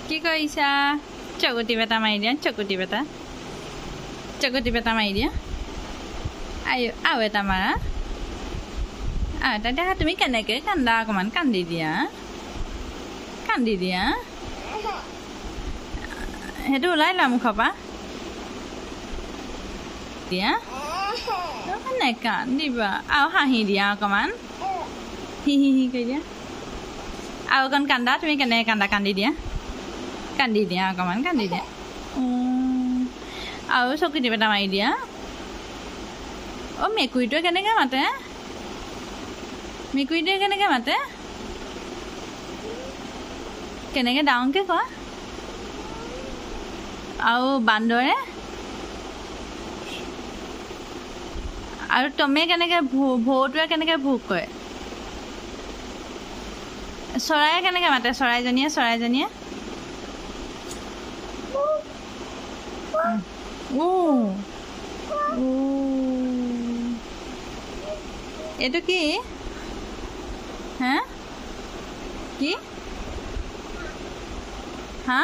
কি কৰিছা চকুটি বেটা মাৰি দিয়া চকুটি বেটা মাৰি দিয়া আয়ো আৰু এটা মাৰা আৰু এটা দেখা তুমি কেনেকৈ কান্দা অকণমান কান্দি দিয়া সেইটো ওলাই লোৱা মুখৰ পৰা দিয়া কান্দিবা আৰু হাঁহি দিয়া অকণমান হি কৰি দিয়া আৰু অকণ কান্দা তুমি কেনেকৈ কান্দি দিয়া অকণমান কান্দি দিয়া আৰু চকুটি বেটা মাৰি দিয়া মেকুৰীটোৱে কেনেকৈ মাতে কেনেকৈ ডাঙৰকৈ কোৱা আৰু বান্দৰে আৰু টমে কেনেকৈ ভৌটোৱে কেনেকৈ ভোক কৰে চৰায়ে কেনেকৈ মাতে চৰাইজনীয়ে এইটো কি হা কি হা